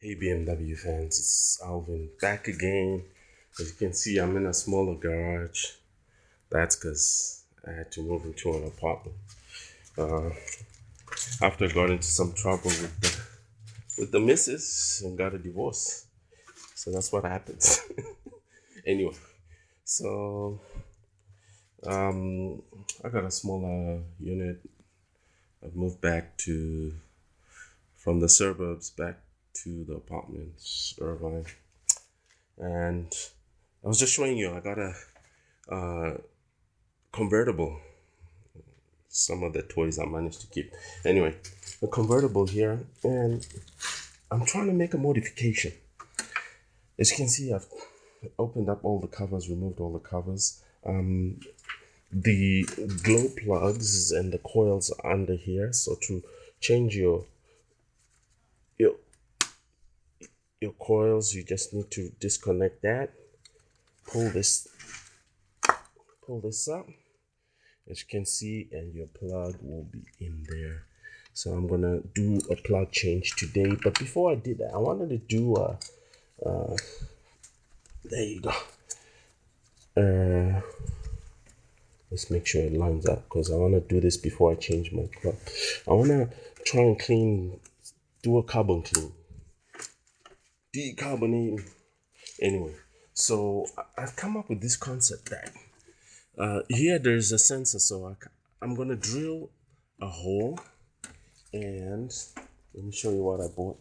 Hey BMW fans, it's Alvin back again. As you can see, I'm in a smaller garage. That's because I had to move into an apartment. After I got into some trouble with the missus and got a divorce. So that's what happens. Anyway, so I got a smaller unit. I've moved back from the suburbs back to the apartments, Irvine, and I was just showing you I got a convertible. Some of the toys I managed to keep. Anyway, a convertible here, and I'm trying to make a modification. As you can see, I've opened up all the covers, removed all the covers. The glow plugs and the coils are under here. So to change your coils, you just need to disconnect that, pull this up, as you can see, and your plug will be in there. So I'm gonna do a plug change today, but before I did that, I wanted to do there you go. Let's make sure it lines up, because I want to do this before I change my plug. I want to try and do a carbon clean, decarbonating. Anyway, so I've come up with this concept that here there's a sensor, so I'm going to drill a hole, and let me show you what I bought.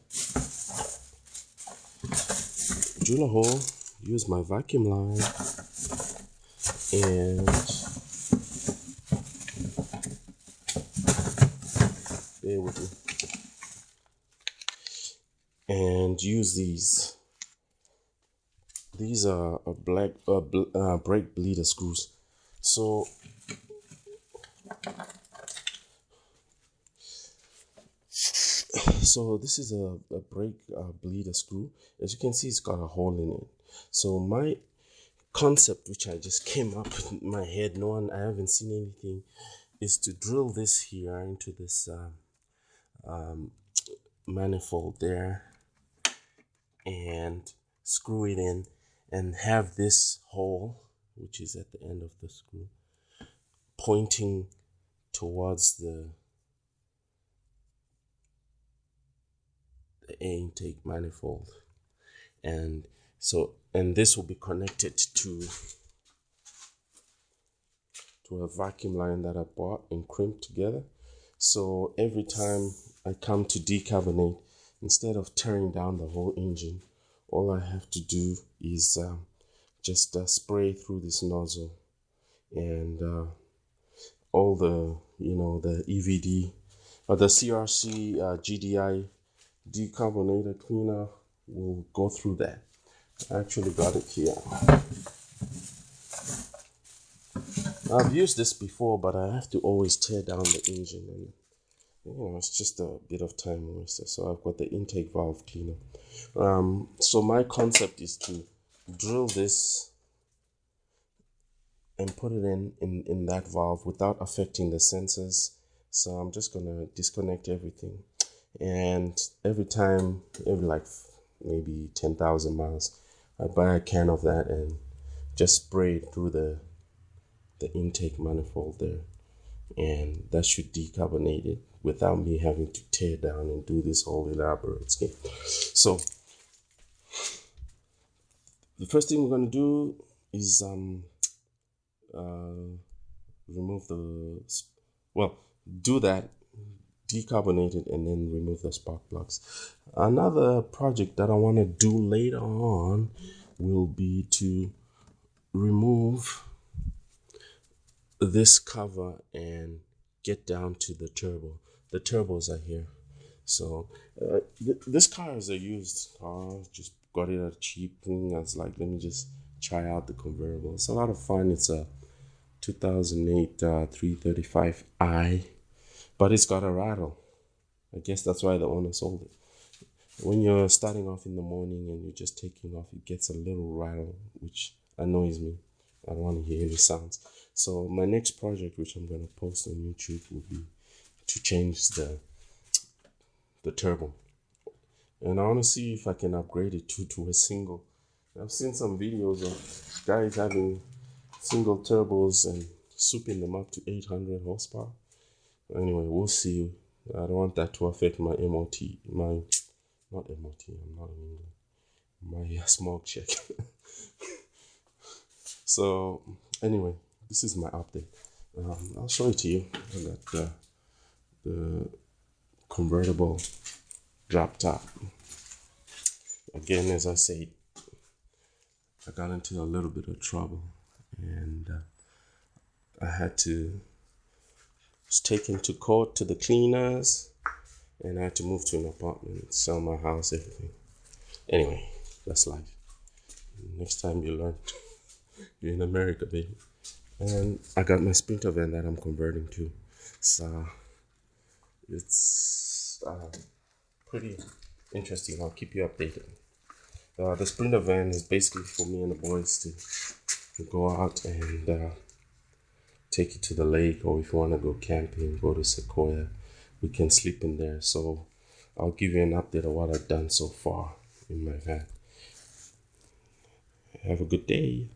Drill a hole, use my vacuum line, and bear with me, and use these. These are brake bleeder screws. So this is a brake bleeder screw. As you can see, it's got a hole in it. So my concept, which I just came up with in my head, I haven't seen anything, is to drill this here into this manifold there and screw it in, and have this hole, which is at the end of the screw, pointing towards the air intake manifold, and this will be connected to a vacuum line that I bought and crimped together. So every time I come to decarbonate, instead of tearing down the whole engine, all I have to do is just spray through this nozzle, and all the the EVD or the CRC GDI decarbonator cleaner will go through that. I actually got it here. I've used this before, but I have to always tear down the engine, and it's just a bit of time waster. So I've got the intake valve cleaner. So my concept is to drill this and put it in that valve without affecting the sensors. So I'm just gonna disconnect everything, and every like maybe 10,000 miles, I buy a can of that and just spray it through the intake manifold there, and that should decarbonate it without me having to tear down and do this whole elaborate scheme. So the first thing we're going to do is do that, decarbonate it, and then remove the spark plugs. Another project that I want to do later on will be to remove this cover and get down to the turbo. The turbos are here. So this car is a used car. Just got it at a cheap thing. I was like, let me just try out the convertible. It's a lot of fun. It's a 2008 335i, but it's got a rattle. I guess that's why the owner sold it. When you're starting off in the morning and you're just taking off, it gets a little rattle, which annoys me. I don't want to hear any sounds. So my next project, which I'm going to post on YouTube, will be to change the turbo. and I want to see if I can upgrade it to a single. I've seen some videos of guys having single turbos and souping them up to 800 horsepower. Anyway, we'll see. I don't want that to affect my MOT, not MOT, I'm not in England, my smog check. So anyway, this is my update. I'll show it to you. That the convertible drop top. Again, as I said, I got into a little bit of trouble, and I had to take him to court to the cleaners, and I had to move to an apartment, sell my house, everything. Anyway, that's life. Next time you learn. You're in America, baby. And I got my Sprinter van that I'm converting to. So it's pretty interesting. I'll keep you updated. The Sprinter van is basically for me and the boys to go out and take it to the lake, or if you want to go camping, go to Sequoia, we can sleep in there. So I'll give you an update of what I've done so far in my van. Have a good day.